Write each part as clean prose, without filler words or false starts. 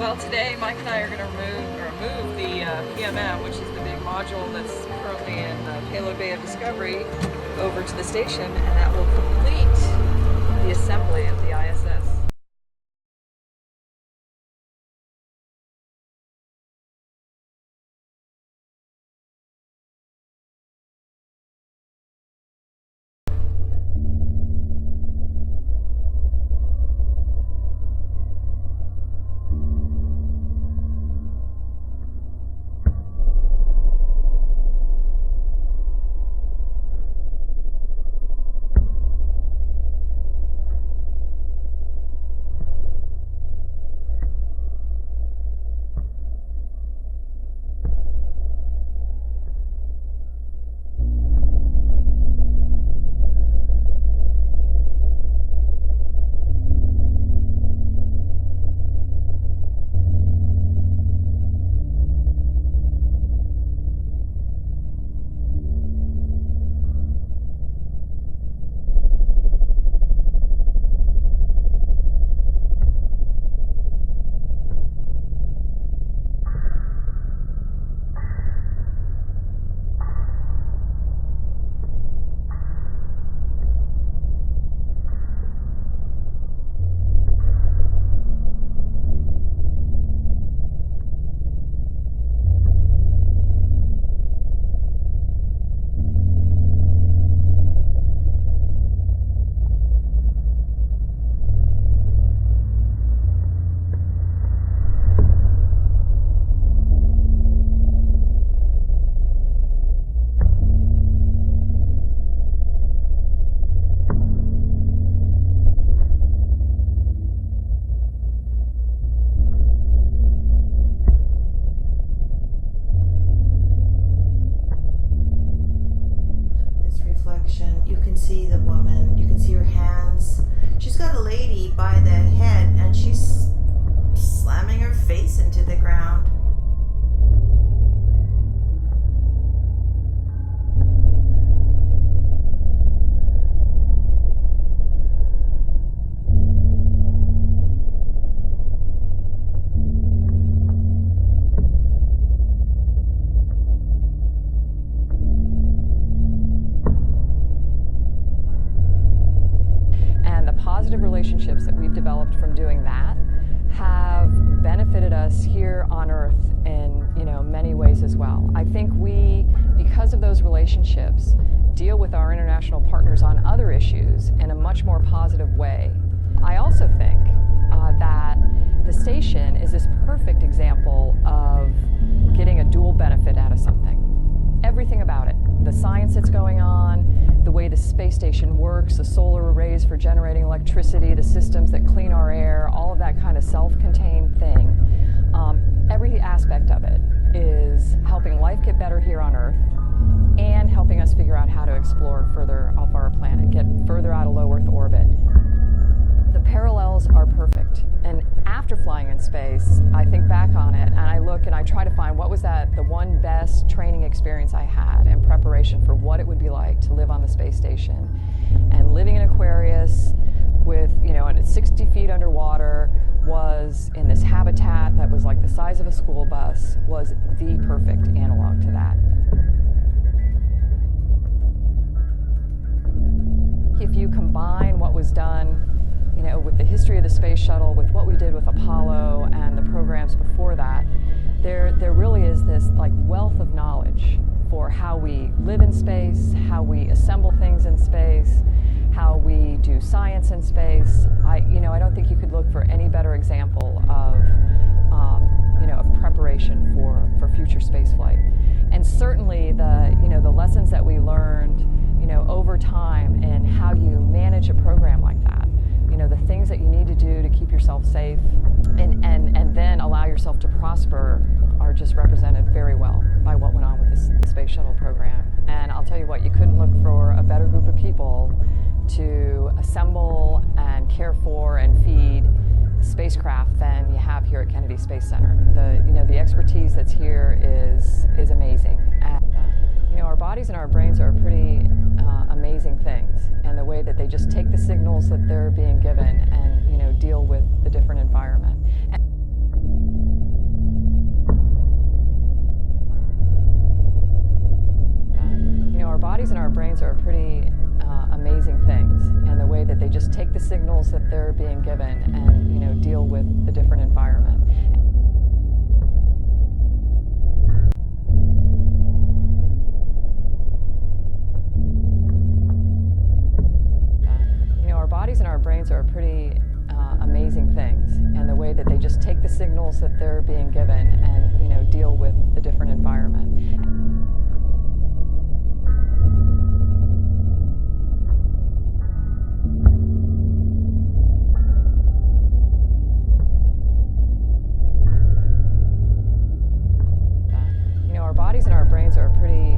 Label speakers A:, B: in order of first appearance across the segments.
A: Well, today Mike and I are going to remove the PMM, which is the big module that's currently in the payload bay of Discovery, over to the station, and that will complete the assembly of the ISS.
B: You can see the woman, you can see her hands. She's got a lady by the head and she's slamming her face into the ground.
A: Positive relationships that we've developed from doing that have benefited us here on Earth in many ways as well. I think we, because of those relationships, deal with our international partners on other issues in a much more positive way. I also think that the station is this perfect example of getting a dual benefit out of something. Everything about it, the science that's going on, the way the space station works, the solar arrays for generating electricity, the systems that clean our air, all of that kind of self-contained thing. Every aspect of it is helping life get better here on Earth and helping us figure out how to explore further off our planet, get further out of low Earth orbit. The parallels are perfect. And after flying in space, I think back on it and I look and I try to find what was the one best training experience I had in preparation for what it would be like to live on the space station. And living in Aquarius with, at 60 feet underwater, was in this habitat that was like the size of a school bus, was the perfect analog to that. If you combine what was done with the history of the space shuttle, with what we did with Apollo and the programs before that, there really is this wealth of knowledge for how we live in space, how we assemble things in space, how we do science in space. I don't think you could look for any better example of preparation for future space flight. And certainly the lessons that we learned over time in how you manage a program like that. The things that you need to do to keep yourself safe and then allow yourself to prosper are just represented very well by what went on with the Space Shuttle program. And I'll tell you what, you couldn't look for a better group of people to assemble and care for and feed spacecraft than you have here at Kennedy Space Center. The expertise that's here is amazing. And our bodies and our brains are pretty amazing things, and the way that they just take the signals that they're being given and deal with the different environment. And Our bodies and our brains are pretty amazing things, and the way that they just take the signals that they're being given and deal with the different environment. Our bodies and our brains are pretty amazing things, and the way that they just take the signals that they're being given and deal with the different environment. Our bodies and our brains are pretty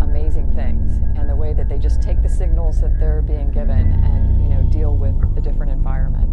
A: amazing things, and the way that they just take the signals that they're being given and deal with the different environment.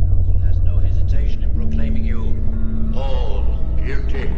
C: Council has no hesitation in proclaiming you all guilty.